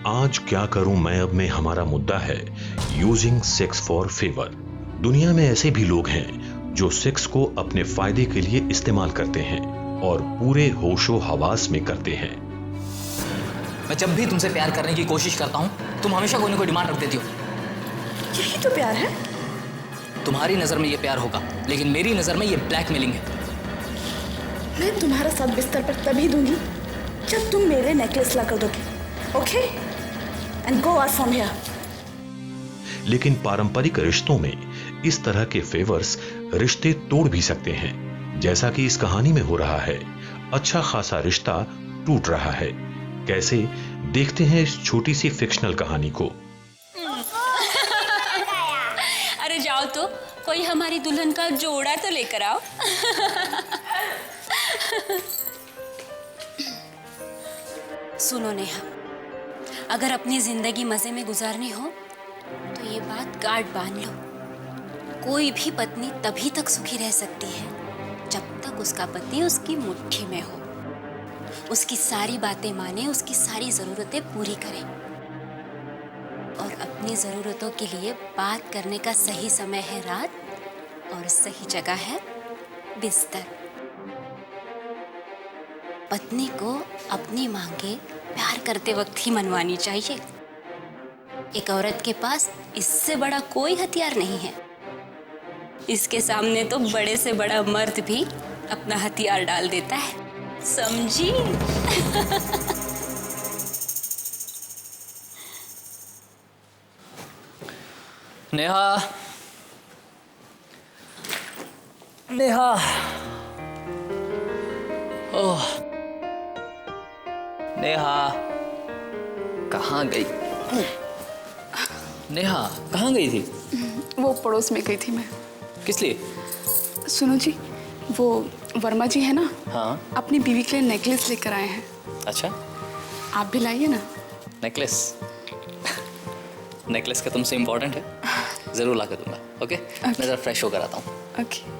आज क्या करूं मैं अब में हमारा मुद्दा है यूजिंग सेक्स फॉर फेवर। दुनिया में ऐसे भी लोग हैं जो सेक्स को अपने फायदे के लिए इस्तेमाल करते हैं और पूरे होशो हवास में करते हैं। मैं जब भी तुमसे प्यार करने की कोशिश करता हूँ तुम हमेशा कोई ना कोई डिमांड रख देती हो। यही तो प्यार है। तुम्हारी नजर में ये प्यार होगा लेकिन मेरी नजर में ये ब्लैकमेलिंग है। मैं तुम्हारा साथ बिस्तर पर तभी दूंगी जब तुम मेरे नेकलेस ला कर दोगे। Okay and go out from here. लेकिन पारंपरिक रिश्तों में इस तरह के फेवर्स रिश्ते तोड़ भी सकते हैं, जैसा कि इस कहानी में हो रहा है। अच्छा खासा रिश्ता टूट रहा है। कैसे, देखते हैं इस छोटी सी फिक्शनल कहानी को। अरे जाओ तो कोई हमारी दुल्हन का जोड़ा तो लेकर आओ। सुनो नेहा, अगर अपनी जिंदगी मजे में गुजारनी हो तो ये बात गांठ बांध लो। कोई भी पत्नी तभी तक सुखी रह सकती है जब तक उसका पति उसकी मुट्ठी में हो, उसकी सारी बातें माने, उसकी सारी जरूरतें पूरी करे। और अपनी जरूरतों के लिए बात करने का सही समय है रात और सही जगह है बिस्तर। पत्नी को अपनी मांगे प्यार करते वक्त ही मनवानी चाहिए। एक औरत के पास इससे बड़ा कोई हथियार नहीं है। इसके सामने तो बड़े से बड़ा मर्द भी अपना हथियार डाल देता है, समझी? नेहा, नेहा, ओह, नेहा, कहाँ गई? नेहा, कहाँ गई थी? वो पड़ोस में गई थी मैं। किस लिए? सुनो जी, वो वर्मा जी है ना, हाँ, अपनी बीवी के लिए नेकलेस लेकर आए हैं। अच्छा, आप भी लाइए ना। नेकलेस? नेकलेस का तुमसे इम्पोर्टेंट है? जरूर ला के दूंगा। ओके, मैं जरा फ्रेश होकर आता हूँ। ओके।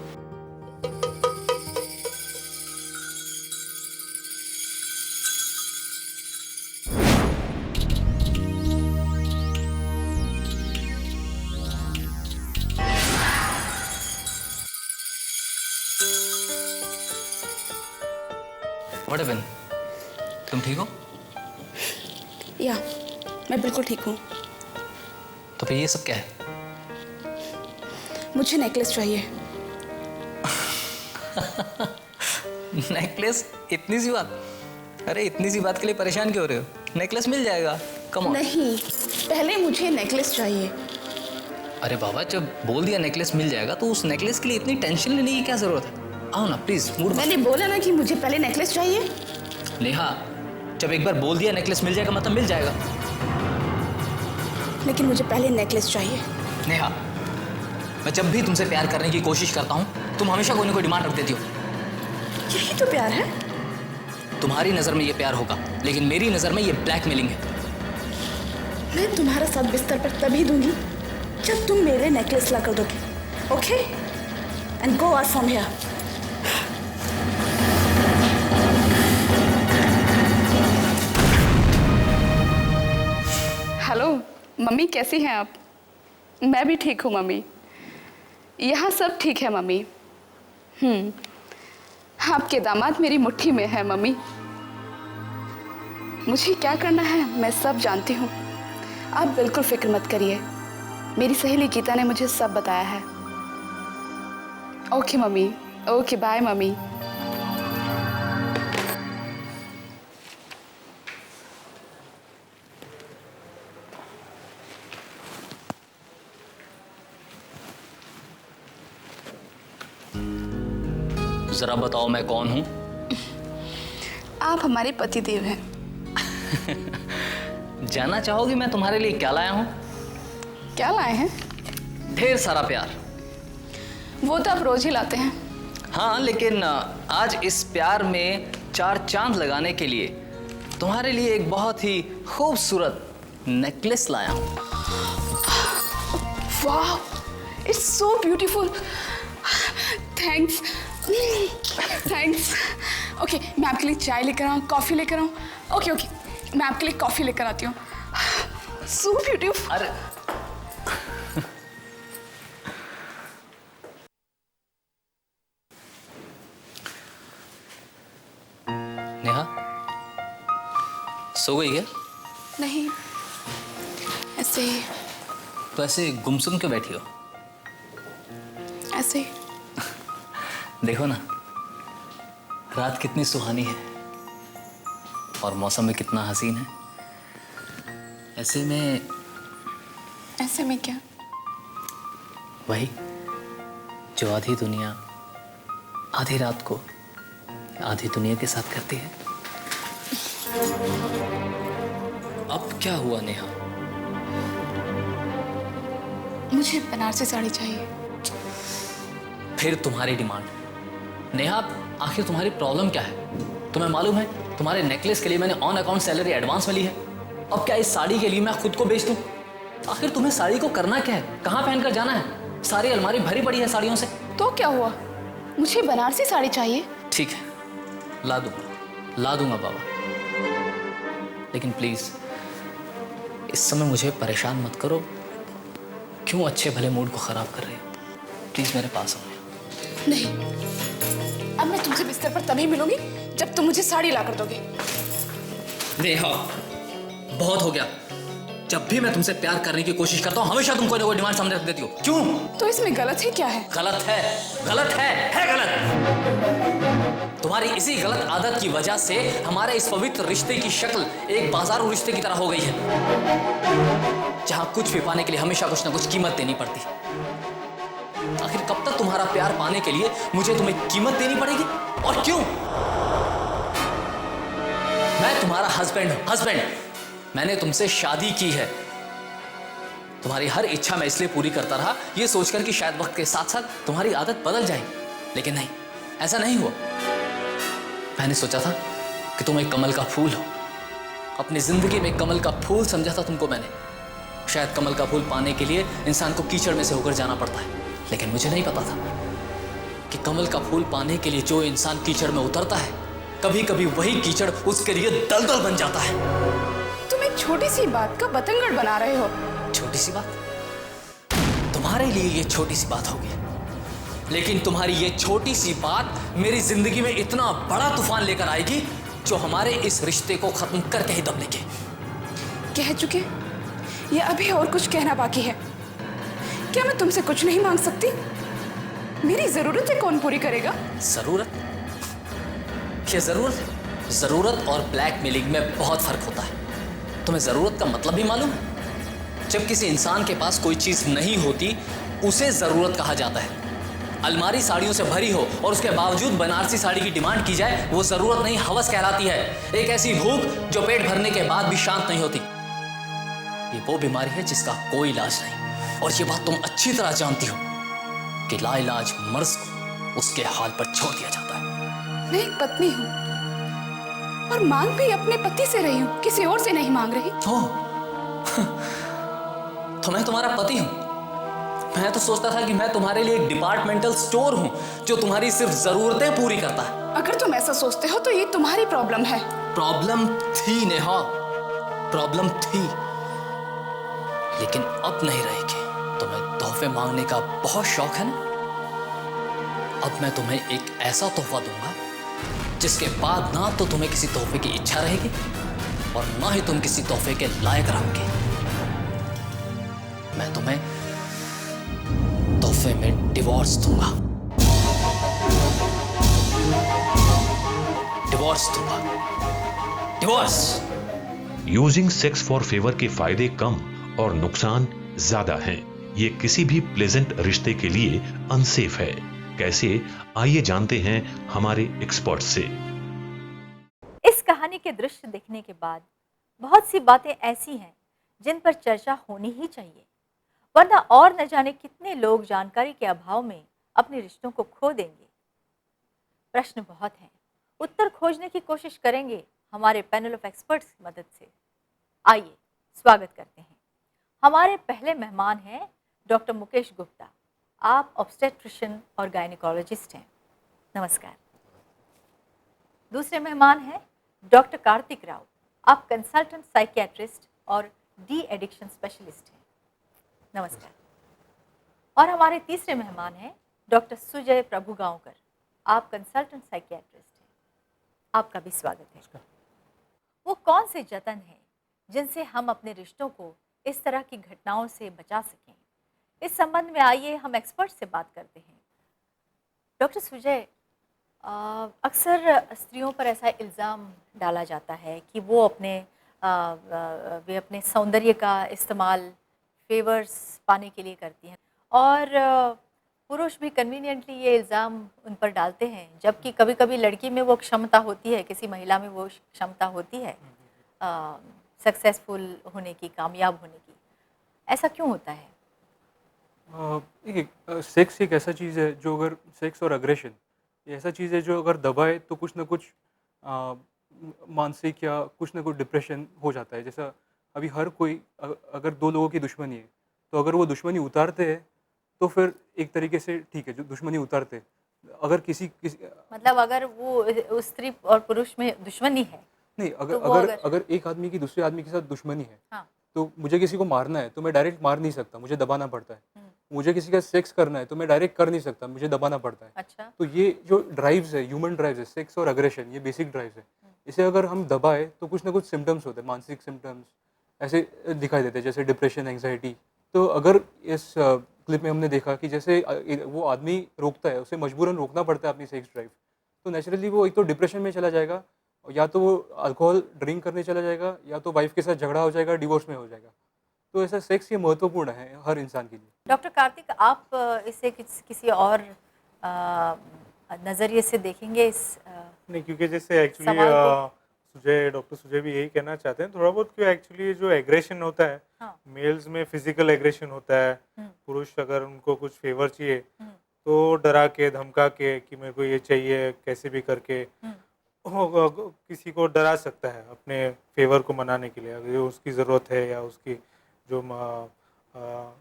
What happened? तुम ठीक हो? या, मैं बिल्कुल ठीक हूँ। तो फिर ये सब क्या है? मुझे नेकलेस चाहिए। नेकलेस? इतनी सी बात? अरे इतनी सी बात के लिए परेशान क्यों हो रहे हो? नेकलेस मिल जाएगा, कम ऑन। नहीं, पहले मुझे नेकलेस चाहिए। अरे बाबा, जब बोल दिया नेकलेस मिल जाएगा तो उस नेकलेस के लिए इतनी टेंशन लेने की क्या जरूरत है? आओ ना प्लीज, मूड। मैंने बोला ना कि मुझे पहले नेकलेस चाहिए। नेहा, जब एक बार बोल दिया नेकलेस मिल जाएगा मतलब मिल जाएगा। लेकिन मुझे पहले नेकलेस चाहिए। नेहा, मैं जब भी तुमसे प्यार करने की कोशिश करता हूँ तुम हमेशा कोई ना कोई डिमांड रख देती हो। यही तो प्यार है। तुम्हारी नजर में ये प्यार होगा लेकिन मेरी नजर में ये ब्लैकमेलिंग है। मैं तुम्हारा साथ बिस्तर पर तभी दूंगी जब तुम मेरे नेकलेस ला कर दोगे। Okay and go out from here. Hello mummy, कैसी हैं आप? मैं भी ठीक हूँ मम्मी। यहाँ सब ठीक है मम्मी। आपके दामाद मेरी मुट्ठी में है मम्मी। मुझे क्या करना है मैं सब जानती हूँ। आप बिल्कुल फिक्र मत करिए, मेरी सहेली गीता ने मुझे सब बताया है। Okay mummy, okay bye mummy. जरा बताओ मैं कौन हूं? आप हमारे पतिदेव हैं। जानना चाहोगी मैं तुम्हारे लिए क्या लाया हूं? क्या लाए हैं? ढेर सारा प्यार। वो तो आप रोज ही लाते हैं। हाँ, लेकिन आज इस प्यार में 4 चांद लगाने के लिए तुम्हारे लिए एक बहुत ही खूबसूरत नेकलेस लाया हूं। वाह, it's so beautiful. Thanks, thanks. Okay, मैं आपके लिए चाय लेकर आऊँ, कॉफ़ी लेकर आऊँ? ओके ओके, मैं आपके लिए कॉफ़ी लेकर आती हूँ। So beautiful. अरे नेहा, सो गई क्या? नहीं, ऐसे ही, तो ऐसे गुमसुम क्यों बैठी हो? ऐसे ही। देखो ना, रात कितनी सुहानी है और मौसम भी कितना हसीन है। ऐसे में क्या? वही जो आधी दुनिया आधी रात को आधी दुनिया के साथ करती है। अब क्या हुआ नेहा? मुझे बनारसी साड़ी चाहिए। फिर तुम्हारी डिमांड। नेहा, आखिर तुम्हारी प्रॉब्लम क्या है? तुम्हें मालूम है तुम्हारे नेकलेस के लिए मैंने ऑन अकाउंट सैलरी एडवांस में ली है। अब क्या इस साड़ी के लिए मैं खुद को बेच दूं? आखिर तुम्हें साड़ी को करना क्या है? कहाँ पहनकर जाना है? सारी अलमारी भरी पड़ी है साड़ियों से। तो क्या हुआ? मुझे बनारसी साड़ी चाहिए। ठीक है, ला दूंगा बाबा, लेकिन प्लीज इस समय मुझे परेशान मत करो। क्यों अच्छे भले मूड को खराब कर रहे हो? प्लीज मेरे पास आओ। नहीं, अब मैं तुमसे बिस्तर पर तभी मिलूंगी जब तुम मुझे साड़ी ला कर दोगे। नेहा, बहुत हो गया। जब भी मैं तुमसे प्यार करने की कोशिश करता हूँ हमेशा तुम कोई ना कोई डिमांड सामने रख देती हो। क्यों? तो इसमें गलत है क्या है? गलत है गलत। तुम्हारी इसी गलत आदत की वजह से हमारे इस पवित्र रिश्ते की शक्ल एक बाजारू रिश्ते की तरह हो गई है, जहां कुछ भी पाने के लिए हमेशा कुछ ना कुछ कीमत देनी पड़ती। आखिर कब तक तुम्हारा प्यार पाने के लिए मुझे तुम्हें कीमत देनी पड़ेगी? और क्यों? मैं तुम्हारा हस्बैंड। मैंने तुमसे शादी की है। तुम्हारी हर इच्छा मैं इसलिए पूरी करता रहा ये सोचकर कि शायद वक्त के साथ साथ तुम्हारी आदत बदल जाएगी, लेकिन नहीं, ऐसा नहीं हुआ। मैंने सोचा था कि तुम एक कमल का फूल हो। अपनी जिंदगी में कमल का फूल समझा था तुमको मैंने। शायद कमल का फूल पाने के लिए इंसान को कीचड़ में से होकर जाना पड़ता है, लेकिन मुझे नहीं पता था कि कमल का फूल पाने के लिए जो इंसान कीचड़ में उतरता है, कभी कभी वही कीचड़ उसके लिए दलदल बन जाता है। तुम एक छोटी सी बात का बतंगड़ बना रहे हो। छोटी सी बात? तुम्हारे लिए ये छोटी सी बात होगी, लेकिन तुम्हारी ये छोटी सी बात मेरी जिंदगी में इतना बड़ा तूफान लेकर आएगी जो हमारे इस रिश्ते को खत्म करके ही दम लेंगे। कह चुके, ये अभी और कुछ कहना बाकी है। क्या मैं तुमसे कुछ नहीं मांग सकती? मेरी जरूरतें कौन पूरी करेगा? जरूरत? क्या जरूरत और ब्लैकमेलिंग में बहुत फर्क होता है। तुम्हें जरूरत का मतलब भी मालूम है? जब किसी इंसान के पास कोई चीज नहीं होती उसे जरूरत कहा जाता है। अलमारी साड़ियों से भरी हो और उसके बावजूद बनारसी साड़ी की डिमांड की जाए, वो जरूरत नहीं हवस कहलाती है। एक ऐसी भूख जो पेट भरने के बाद भी शांत नहीं होती। ये वो बीमारी है जिसका कोई इलाज नहीं, और ये बात तुम अच्छी तरह जानती हो कि लाइलाज मर्ज को उसके हाल पर छोड़ दिया जाता है। मैं एक पत्नी हूँ और मांग भी अपने पति से रही हूँ, किसी और से नहीं मांग रही। तो मैं तुम्हारा पति हूँ? मैं तो सोचता था कि मैं तुम्हारे लिए एक डिपार्टमेंटल स्टोर हूँ जो तुम्हारी सिर्फ जरूरतें पूरी करता है। अगर तुम ऐसा सोचते हो तो ये तुम्हारी प्रॉब्लम है। प्रॉब्लम थी नेहा, प्रॉब्लम थी, लेकिन अब नहीं रहेगी। तुम्हें तोहफे मांगने का बहुत शौक है ना? अब मैं तुम्हें एक ऐसा तोहफा दूंगा जिसके बाद ना तो तुम्हें किसी तोहफे की इच्छा रहेगी और ना ही तुम किसी तोहफे के लायक रहोगे। मैं तुम्हें तोहफे में डिवोर्स दूंगा। Divorce. Using sex for favour के फायदे कम और नुकसान ज्यादा हैं। ये किसी भी प्लेजेंट रिश्ते के लिए अनसेफ है। कैसे? आइए जानते हैं हमारे एक्सपर्ट से। इस कहानी के दृश्य देखने के बाद बहुत सी बातें ऐसी हैं जिन पर चर्चा होनी ही चाहिए, वरना और न जाने कितने लोग जानकारी के अभाव में अपने रिश्तों को खो देंगे। प्रश्न बहुत हैं, उत्तर खोजने की कोशिश करेंगे हमारे पैनल ऑफ एक्सपर्ट्स की मदद से। आइए स्वागत करते हैं। हमारे पहले मेहमान हैं डॉक्टर मुकेश गुप्ता। आप ऑब्स्टेट्रिशियन और गायनिकोलॉजिस्ट हैं। नमस्कार। दूसरे मेहमान हैं डॉक्टर कार्तिक राव। आप कंसल्टेंट साइकियाट्रिस्ट और डी एडिक्शन स्पेशलिस्ट हैं। नमस्कार। और हमारे तीसरे मेहमान हैं डॉक्टर सुजय प्रभुगांवकर। आप कंसल्टेंट साइकियाट्रिस्ट हैं। आपका भी स्वागत है। वो कौन से जतन हैं जिनसे हम अपने रिश्तों को इस तरह की घटनाओं से बचा सकें? इस संबंध में आइए हम एक्सपर्ट से बात करते हैं। डॉक्टर सुजय, अक्सर स्त्रियों पर ऐसा इल्ज़ाम डाला जाता है कि वो वे अपने सौंदर्य का इस्तेमाल फेवर्स पाने के लिए करती हैं, और पुरुष भी कन्वीनियंटली ये इल्ज़ाम उन पर डालते हैं, जबकि कभी कभी लड़की में वो क्षमता होती है, किसी महिला में वो क्षमता होती है सक्सेसफुल होने की, कामयाब होने की। ऐसा क्यों होता है? सेक्स एक ऐसा चीज़ है जो अगर सेक्स और अग्रेशन ये ऐसा चीज़ है जो अगर दबाए तो कुछ ना कुछ मानसिक या कुछ ना कुछ डिप्रेशन हो जाता है। जैसा अभी हर कोई अगर दो लोगों की दुश्मनी है तो अगर वो दुश्मनी उतारते हैं तो फिर एक तरीके से ठीक है, जो दुश्मनी उतारते अगर किसी मतलब अगर वो उस स्त्री और पुरुष में दुश्मनी है नहीं, तो अगर एक आदमी की दूसरे आदमी के साथ दुश्मनी है, हाँ। तो मुझे किसी को मारना है तो मैं डायरेक्ट मार नहीं सकता, मुझे दबाना पड़ता है। मुझे किसी का सेक्स करना है तो मैं डायरेक्ट कर नहीं सकता, मुझे दबाना पड़ता है। अच्छा। तो ये जो ड्राइव्स है, ह्यूमन ड्राइव्स है, सेक्स और अग्रेशन, ये बेसिक ड्राइव्स है। इसे अगर हम दबाए तो कुछ ना कुछ सिम्टम्स होते हैं, मानसिक सिम्टम्स ऐसे दिखाई देते हैं, जैसे डिप्रेशन, एंग्जाइटी। तो अगर इस क्लिप में हमने देखा कि जैसे वो आदमी रोकता है, उसे मजबूरन रोकना पड़ता है अपनी सेक्स ड्राइव, तो नेचुरली वो एक तो डिप्रेशन में चला जाएगा, या तो वो अल्कोहल ड्रिंक करने चला जाएगा, या तो वाइफ के साथ झगड़ा हो जाएगा, डिवोर्स में हो जाएगा। तो ऐसा सेक्स ये महत्वपूर्ण है हर इंसान के लिए। डॉक्टर कार्तिक, आप इसे किसी और नज़रिए से देखेंगे इस नहीं, क्योंकि जैसे एक्चुअली डॉक्टर सुजय भी यही कहना चाहते हैं थोड़ा बहुत, क्यों एक्चुअली जो एग्रेशन होता है, हाँ। मेल्स में फिजिकल एग्रेशन होता है। पुरुष अगर उनको कुछ फेवर चाहिए तो डरा के धमका के कि मेरे को ये चाहिए, कैसे भी करके किसी को डरा सकता है अपने फेवर को मनाने के लिए, अगर उसकी ज़रूरत है या उसकी जो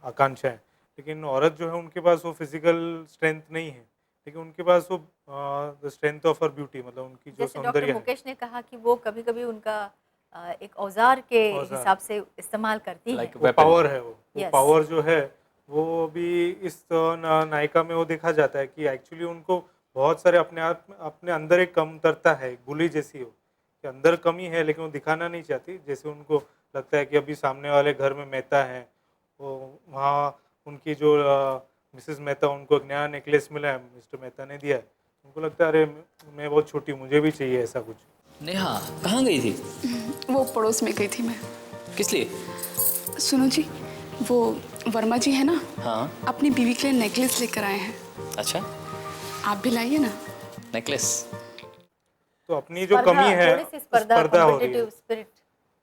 आकांक्षा है। लेकिन औरत जो है उनके पास वो फिजिकल स्ट्रेंथ नहीं है, लेकिन उनके पास वो the strength of her beauty, मतलब उनकी जो जैसे सौंदर्य डॉक्टर मुकेश ने कहा कि वो कभी कभी उनका एक औजार के हिसाब से इस्तेमाल करती है। वो पावर है, वो Yes. पावर जो है वो भी इस नायिका में वो देखा जाता है कि एक्चुअली उनको बहुत सारे अपने अंदर एक कमतरता है, एक बुली जैसी हो कि अंदर कमी है लेकिन वो दिखाना नहीं चाहती। जैसे उनको लगता है कि अभी सामने वाले घर में मेहता है, वो वहाँ उनकी जो मिसेस मेहता, उनको एक नया नेकलेस मिला है, मिस्टर मेहता ने दिया है, उनको लगता है अरे मैं बहुत छोटी, मुझे भी चाहिए ऐसा कुछ। नेहा कहाँ गई थी? वो पड़ोस में गई थी मैं। किस लिए? सुनो जी, वो वर्मा जी है ना, हाँ। अपनी बीवी के लिए नेकलेस लेकर आए हैं। अच्छा, आप भी लाइए ना। नेकलेस। तो अपनी जो कमी है, थोड़ी सी स्पर्धा, स्पर्धा हो रही है, competitive spirit।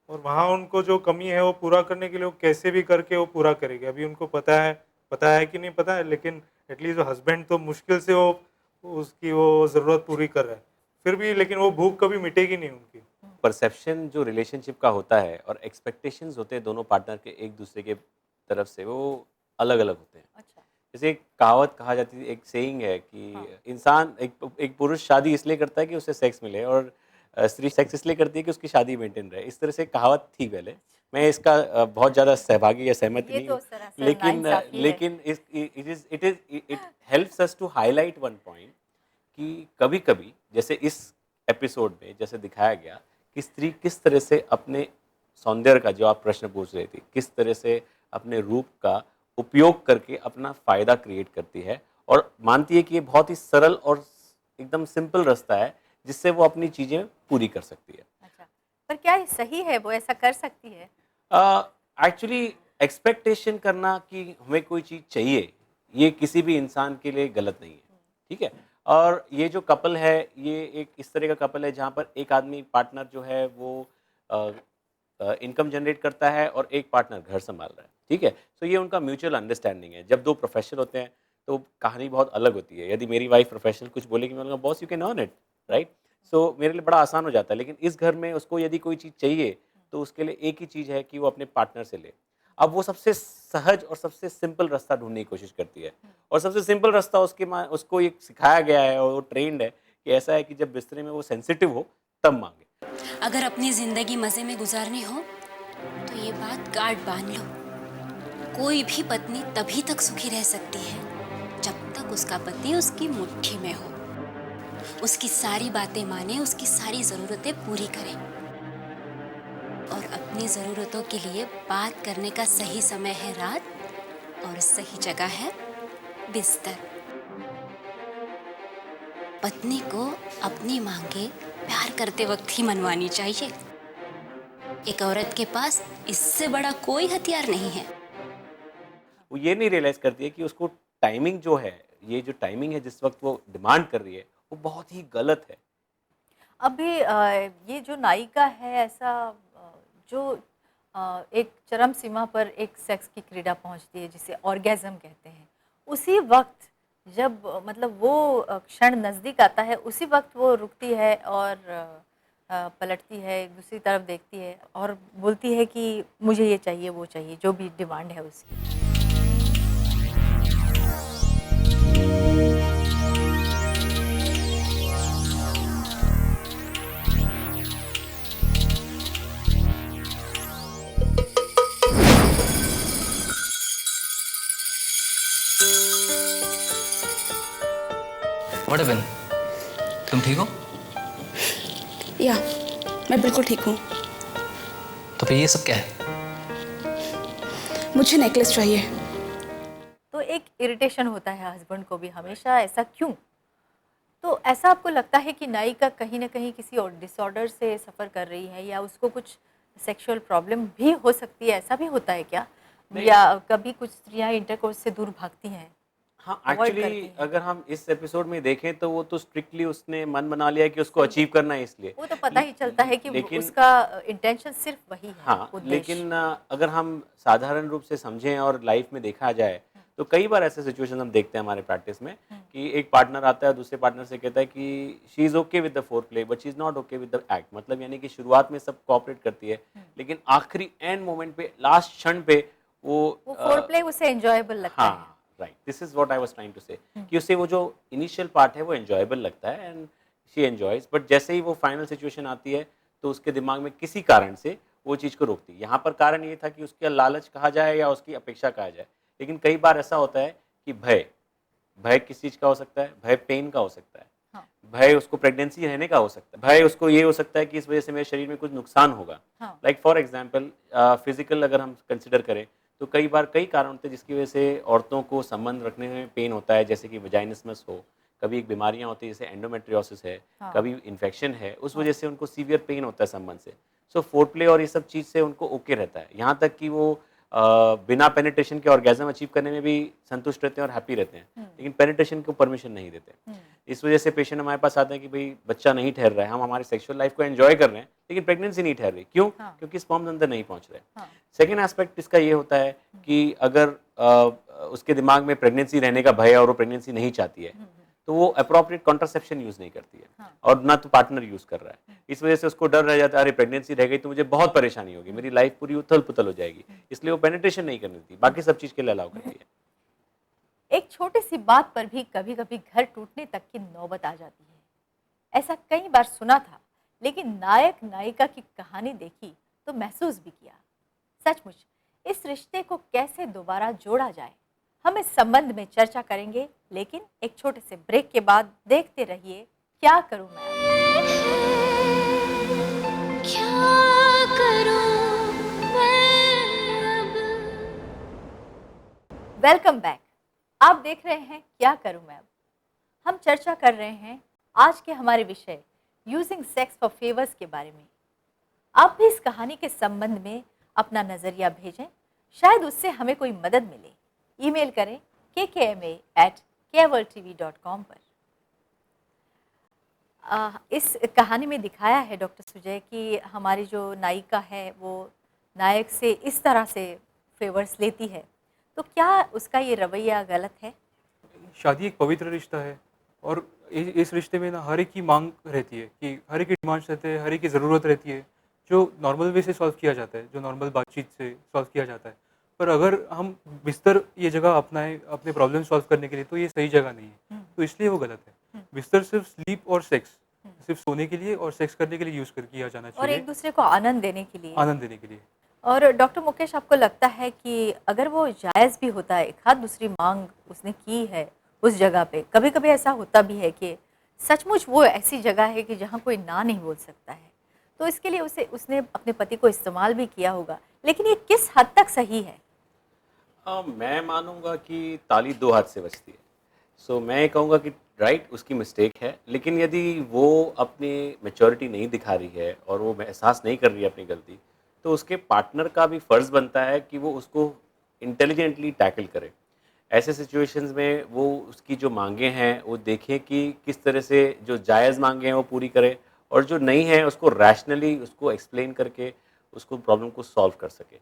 और वहाँ उनको जो कमी है वो पूरा करने के लिए वो कैसे भी करके वो पूरा करेगी। अभी उनको पता है कि नहीं पता है, लेकिन एटलीस्ट जो हस्बैंड तो मुश्किल से वो उसकी वो ज़रूरत पूरी कर रहा है, फिर भी लेकिन वो भूख कभी मिटेगी नहीं उनकी। परसेप्शन जो रिलेशनशिप का होता है और एक्सपेक्टेशंस होते हैं दोनों पार्टनर के एक दूसरे के तरफ से, वो अलग अलग होते हैं। अच्छा। जैसे एक कहावत कहा जाती है, एक सेइंग है कि इंसान एक पुरुष शादी इसलिए करता है कि उसे सेक्स मिले, और स्त्री सेक्स इसलिए करती है कि उसकी शादी मेंटेन रहे। इस तरह से कहावत थी पहले। मैं इसका बहुत ज़्यादा सहभागी या सहमत नहीं हूँ, लेकिन it helps us to highlight one point कि कभी कभी जैसे इस एपिसोड में जैसे दिखाया गया कि स्त्री किस तरह से अपने सौंदर्य का, जो आप प्रश्न पूछ रहे थे, किस तरह से अपने रूप का उपयोग करके अपना फ़ायदा क्रिएट करती है और मानती है कि ये बहुत ही सरल और एकदम सिंपल रास्ता है जिससे वो अपनी चीज़ें पूरी कर सकती है। अच्छा, पर क्या ये सही है, वो ऐसा कर सकती है? एक्चुअली एक्सपेक्टेशन करना कि हमें कोई चीज़ चाहिए, ये किसी भी इंसान के लिए गलत नहीं है, ठीक है। और ये जो कपल है, ये एक इस तरह का कपल है जहाँ पर एक आदमी पार्टनर जो है वो इनकम जनरेट करता है और एक पार्टनर घर संभाल रहा है, ठीक है। सो ये उनका म्यूचुअल अंडरस्टैंडिंग है। जब दो प्रोफेशनल होते हैं तो कहानी बहुत अलग होती है। यदि मेरी वाइफ प्रोफेशनल कुछ बोलेगी, मैं बोलूँगा boss you can earn it, right. So मेरे लिए बड़ा आसान हो जाता है। लेकिन इस घर में उसको यदि कोई चीज़ चाहिए तो उसके लिए एक ही चीज़ है कि वो अपने पार्टनर से ले। अब वो सबसे सहज और सबसे सिंपल रास्ता ढूंढने की कोशिश करती है, और सबसे सिंपल रास्ता उसको ये सिखाया गया है और वो ट्रेंड है कि ऐसा है कि जब बिस्तरे में वो सेंसिटिव हो तब मांगे। अगर अपनी ज़िंदगी मज़े में गुजारनी हो तो ये बात गांठ बांध लो। कोई भी पत्नी तभी तक सुखी रह सकती है जब तक उसका पति उसकी मुट्ठी में हो, उसकी सारी बातें माने, उसकी सारी जरूरतें पूरी करे। और अपनी जरूरतों के लिए बात करने का सही समय है रात और सही जगह है बिस्तर। पत्नी को अपनी मांगे प्यार करते वक्त ही मनवानी चाहिए। एक औरत के पास इससे बड़ा कोई हथियार नहीं है। वो ये नहीं रियलाइज करती है कि उसको टाइमिंग जो है, ये जो टाइमिंग है जिस वक्त वो डिमांड कर रही है, वो बहुत ही गलत है। अभी ये जो नायिका है ऐसा जो एक चरम सीमा पर एक सेक्स की क्रीड़ा पहुंचती है जिसे ऑर्गेज़म कहते हैं, उसी वक्त जब मतलब वो क्षण नज़दीक आता है, उसी वक्त वो रुकती है और पलटती है, दूसरी तरफ देखती है और बोलती है कि मुझे ये चाहिए, वो चाहिए, जो भी डिमांड है उसकी। What happened? तुम ठीक हो? या मैं बिल्कुल ठीक हूँ। तो फिर ये सब क्या है? मुझे नेकलेस चाहिए। तो एक इरिटेशन होता है हस्बैंड को भी हमेशा, ऐसा क्यों? तो ऐसा आपको लगता है कि नायिका कहीं ना कहीं किसी और डिसऑर्डर से सफ़र कर रही है या उसको कुछ सेक्सुअल प्रॉब्लम भी हो सकती है, ऐसा भी होता है क्या? या कभी कुछ स्त्रियां इंटरकोर्स से दूर भागती हैं? हाँ, avoid करती एक्चुअली हैं? अगर हम इस एपिसोड में देखें तो वो तो स्ट्रिक्टली उसने मन बना लिया कि उसको अचीव करना है, इसलिए वो तो पता ही चलता है कि लेकिन उसका इंटेंशन सिर्फ वही है, हाँ, उद्देश्य। लेकिन अगर हम साधारण रूप से समझें और लाइफ में देखा जाए तो कई बार ऐसे सिचुएशन हम देखते हैं हमारे प्रैक्टिस में कि एक पार्टनर आता है, दूसरे पार्टनर से कहता है कि she is okay with the four play but she is not okay with the act. मतलब यानी कि शुरुआत में सब कोऑपरेट करती है, लेकिन आखिरी एंड मोमेंट पे, लास्ट क्षण पे वो फोर प्ले उसे एंजॉयबल लगता है। हाँ, right, this is what I was trying to say कि उससे वो जो इनिशियल पार्ट है वो एंजॉयबल लगता है एंड शी एंजॉयज, बट जैसे ही वो फाइनल सिचुएशन आती है तो उसके दिमाग में किसी कारण से वो चीज़ को रोकती है। यहाँ पर कारण ये था कि उसका लालच कहा जाए या उसकी अपेक्षा कहा जाए, लेकिन कई बार ऐसा होता है कि भय, भय किस चीज़ का हो सकता है? भय पेन का हो सकता है, हाँ। भय उसको प्रेगनेंसी रहने का हो सकता है, भय उसको ये हो सकता है कि इस वजह से मेरे शरीर में कुछ नुकसान होगा। हाँ। लाइक फॉर एग्जाम्पल फिजिकल अगर हम कंसिडर करें तो कई बार कई कारण होते हैं जिसकी वजह से औरतों को संबंध रखने में पेन होता है, जैसे कि वजाइनिस्मस हो, कभी एक बीमारियां होती है जैसे एंडोमेट्रियोसिस है, हाँ। कभी इन्फेक्शन है, उस वजह से उनको सीवियर पेन होता है संबंध से। सो फोरप्ले और ये सब चीज़ से उनको ओके रहता है, यहाँ तक कि वो बिना पेनिट्रेशन के ऑर्गेजम अचीव करने में भी संतुष्ट रहते हैं और हैप्पी रहते हैं, लेकिन पेनिट्रेशन को परमिशन नहीं देते। इस वजह से पेशेंट हमारे पास आते हैं कि भाई बच्चा नहीं ठहर रहा है, हम हमारी सेक्सुअल लाइफ को एंजॉय कर रहे हैं लेकिन प्रेगनेंसी नहीं ठहर रही। क्यों? हाँ। क्योंकि स्पर्म्स अंदर नहीं पहुंच रहे। हाँ। सेकेंड एस्पेक्ट इसका ये होता है कि अगर उसके दिमाग में प्रेगनेंसी रहने का भय और वो प्रेगनेंसी नहीं चाहती है तो वो अप्रोप्रिएट कॉन्ट्रासेप्शन यूज नहीं करती है, हाँ। और ना तो पार्टनर यूज कर रहा है। इस वजह से उसको डर रह जाता है, अरे प्रेगनेंसी रह गई तो मुझे बहुत परेशानी होगी, मेरी लाइफ पूरी उथल पुथल हो जाएगी, इसलिए वो पेनिट्रेशन नहीं करनी थी, बाकी सब चीज के लिए अलाउ करती है। एक छोटी सी बात पर भी कभी कभी घर टूटने तक की नौबत आ जाती है। ऐसा कई बार सुना था, लेकिन नायक नायिका की कहानी देखी तो महसूस भी किया। सचमुच इस रिश्ते को कैसे दोबारा जोड़ा जाए, हम इस संबंध में चर्चा करेंगे, लेकिन एक छोटे से ब्रेक के बाद। देखते रहिए क्या करूं मैं। क्या करूं मैं अब? Welcome back. आप देख रहे हैं क्या करूं मैं अब। हम चर्चा कर रहे हैं आज के हमारे विषय यूजिंग सेक्स फॉर फेवर्स के बारे में। आप भी इस कहानी के संबंध में अपना नजरिया भेजें, शायद उससे हमें कोई मदद मिले। ईमेल करें kkma@kevaltv.com पर। इस कहानी में दिखाया है डॉक्टर सुजय कि हमारी जो नायिका है वो नायक से इस तरह से फेवर्स लेती है, तो क्या उसका ये रवैया गलत है? शादी एक पवित्र रिश्ता है और इस रिश्ते में ना हर एक की मांग रहती है, कि हर एक की डिमांड्स रहते हैं, हर एक की ज़रूरत रहती है, जो नॉर्मल वे से सॉल्व किया जाता है, जो नॉर्मल बातचीत से सॉल्व किया जाता है। पर अगर हम बिस्तर ये जगह अपनाएं अपने प्रॉब्लम सॉल्व करने के लिए, तो ये सही जगह नहीं है, तो इसलिए वो गलत है। बिस्तर सिर्फ स्लीप और सेक्स, सिर्फ सोने के लिए और सेक्स करने के लिए यूज़ कर किया जाना और चाहिए, एक दूसरे को आनंद देने के लिए। आनंद देने के लिए। और डॉक्टर मुकेश, आपको लगता है कि अगर वो जायज़ भी होता है, एक हाथ दूसरी मांग उसने की है उस जगह पे, कभी कभी ऐसा होता भी है कि सचमुच वो ऐसी जगह है कि जहाँ कोई ना नहीं बोल सकता है, तो इसके लिए उसने अपने पति को इस्तेमाल भी किया होगा, लेकिन ये किस हद तक सही है? मैं मानूंगा कि ताली दो हाथ से बजती है। सो मैं ये कहूँगा कि राइट, उसकी मिस्टेक है, लेकिन यदि वो अपनी मैच्योरिटी नहीं दिखा रही है और वो एहसास नहीं कर रही है अपनी गलती, तो उसके पार्टनर का भी फ़र्ज़ बनता है कि वो उसको इंटेलिजेंटली टैकल करे। ऐसे सिचुएशंस में वो उसकी जो मांगे हैं वो देखें कि किस तरह से जो जायज़ मांगे हैं वो पूरी करे, और जो नहीं है उसको रैशनली उसको एक्सप्लेन करके उसको प्रॉब्लम को सॉल्व कर सके।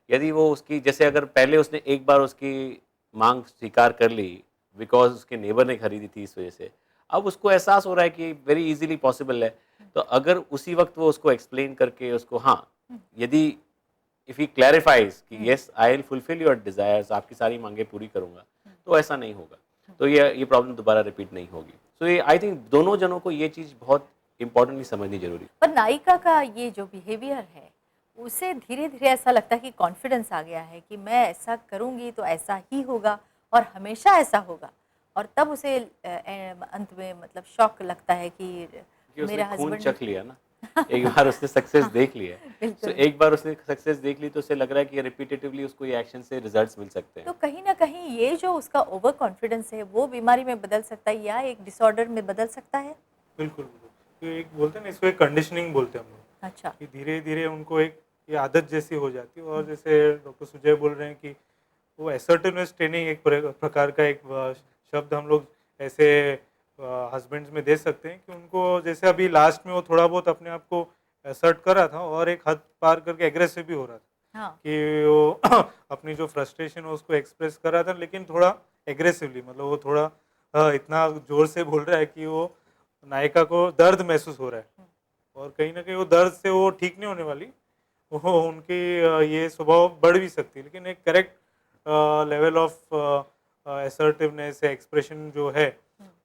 यदि वो उसकी, जैसे अगर पहले उसने एक बार उसकी मांग स्वीकार कर ली बिकॉज उसके नेबर ने खरीदी थी इस वजह से, अब उसको एहसास हो रहा है कि वेरी इजीली पॉसिबल है, तो अगर उसी वक्त वो उसको एक्सप्लेन करके उसको, हाँ, यदि इफ़ ही क्लैरिफाइज कि yes I will fulfil your desires, आपकी सारी मांगे पूरी करूँगा, तो ऐसा नहीं होगा, तो ये प्रॉब्लम दोबारा रिपीट नहीं होगी। सो ये आई थिंक दोनों जनों को ये चीज़ बहुत इंपॉर्टेंटली समझनी जरूरी है। पर नायिका का ये जो बिहेवियर है, उसे धीरे धीरे ऐसा लगता है कि कॉन्फिडेंस आ गया है कि मैं ऐसा करूंगी तो ऐसा ही होगा और हमेशा ऐसा होगा, और तब उसे अंत में मतलब शॉक लगता है कि मेरा हस्बैंड चख लिया ना एक बार उसने सक्सेस देख लिया, तो एक बार उसने सक्सेस देख ली तो उसे लग रहा है कि रिपीटेटिवली उसको ये एक्शन से रिजल्ट्स मिल सकते हैं। तो कहीं ना कहीं ये जो उसका ओवर कॉन्फिडेंस है वो बीमारी में बदल सकता है या एक डिसऑर्डर में बदल सकता है। बिल्कुल बिल्कुल, तो एक बोलते हैं ना, इसको एक कंडीशनिंग बोलते हैं हम लोग। अच्छा। कि धीरे धीरे उनको एक ये आदत जैसी हो जाती है, और जैसे डॉक्टर सुजय बोल रहे हैं कि वो असर्टिवनेस ट्रेनिंग एक प्रकार का एक शब्द हम लोग ऐसे हस्बैंड्स में दे सकते हैं कि उनको, जैसे अभी लास्ट में वो थोड़ा बहुत अपने आप को असर्ट कर रहा था और एक हद पार करके एग्रेसिव भी हो रहा था। हाँ। कि वो अपनी जो फ्रस्ट्रेशन है उसको एक्सप्रेस कर रहा था, लेकिन थोड़ा एग्रेसिवली, मतलब वो थोड़ा इतना जोर से बोल रहा है कि वो नायिका को दर्द महसूस हो रहा है, और कहीं ना कहीं वो दर्द से वो ठीक नहीं होने वाली, वो उनकी ये स्वभाव बढ़ भी सकती है, लेकिन एक correct level of assertiveness expression जो है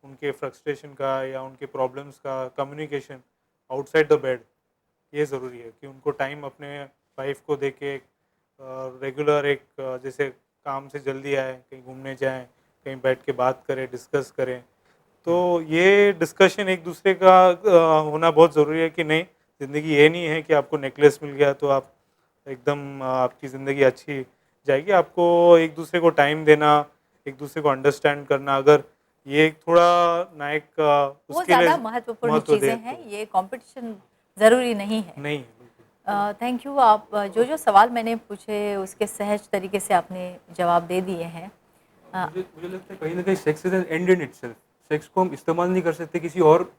उनके फ्रस्ट्रेशन का या उनके प्रॉब्लम्स का, कम्युनिकेशन आउटसाइड द बेड, ये ज़रूरी है कि उनको टाइम अपने वाइफ को दे के रेगुलर एक जैसे काम से जल्दी आए, कहीं घूमने जाएं, कहीं बैठ के बात करें, डिस्कस करें। तो ये डिस्कशन एक दूसरे का होना बहुत ज़रूरी है कि नहीं, ज़िंदगी ये नहीं है कि आपको नेकलेस मिल गया तो आप एकदम आपकी ज़िंदगी अच्छी जाएगी। आपको एक दूसरे को टाइम देना, एक दूसरे को अंडरस्टैंड करना, अगर ये थोड़ा नायक वो ज़्यादा महत्वपूर्ण चीज़ें हैं, ये कंपटीशन ज़रूरी नहीं है। नहीं। Thank you. आप जो सवाल मैंने पूछे उसके सहज तरीके से आपने जवाब दे दिए हैं। मुझे लगता है कहीं ना कहीं sex is an and in itself. Sex को हम इस्तेमाल नहीं कर सकते किसी और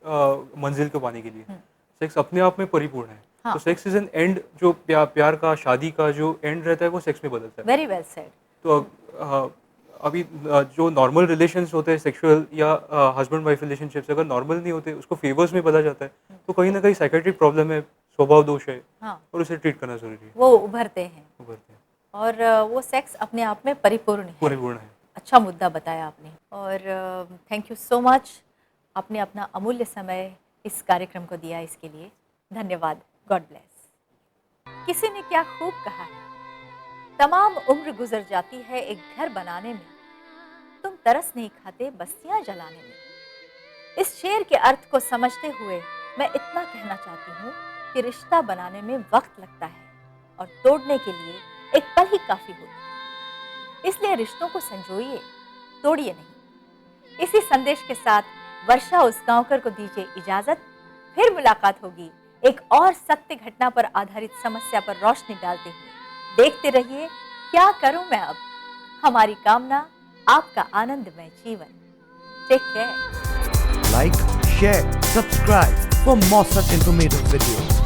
मंजिल को पाने के लिए। सेक्स अपने आप में परिपूर्ण है। हाँ। तो सेक्स इज एन एंड, जो प्यार का, शादी का जो एंड रहता है वो सेक्स में बदलता है। Very well said. तो अभी जो नॉर्मल रिलेशंस होते हैं सेक्सुअल या हस्बैंड वाइफ रिलेशनशिप्स, अगर नॉर्मल नहीं होते उसको फेवर्स में बदला जाता है, तो कहीं ना कहीं साइकेट्रिक प्रॉब्लम है, स्वभाव दोष है। हाँ। और उसे ट्रीट करना जरूरी है। वो उभरते हैं और वो सेक्स अपने आप में परिपूर्ण है। अच्छा मुद्दा बताया आपने, और थैंक यू सो मच, आपने अपना अमूल्य समय इस कार्यक्रम को दिया, इसके लिए धन्यवाद। God bless. किसी ने क्या खूब कहा है, तमाम उम्र गुजर जाती है एक घर बनाने में, तुम तरस नहीं खाते बस्तियां जलाने में। इस शेर के अर्थ को समझते हुए मैं इतना कहना चाहती हूँ कि रिश्ता बनाने में वक्त लगता है और तोड़ने के लिए एक पल ही काफी होता है। इसलिए रिश्तों को संजोइए, तोड़िए नहीं। इसी संदेश के साथ वर्षा उसगांवकर को दीजिए इजाजत। फिर मुलाकात होगी एक और सत्य घटना पर आधारित समस्या पर रोशनी डालते हुए। देखते रहिए क्या करूं मैं अब। हमारी कामना आपका आनंदमय जीवन। Take care. Like, share, subscribe for more such informative videos.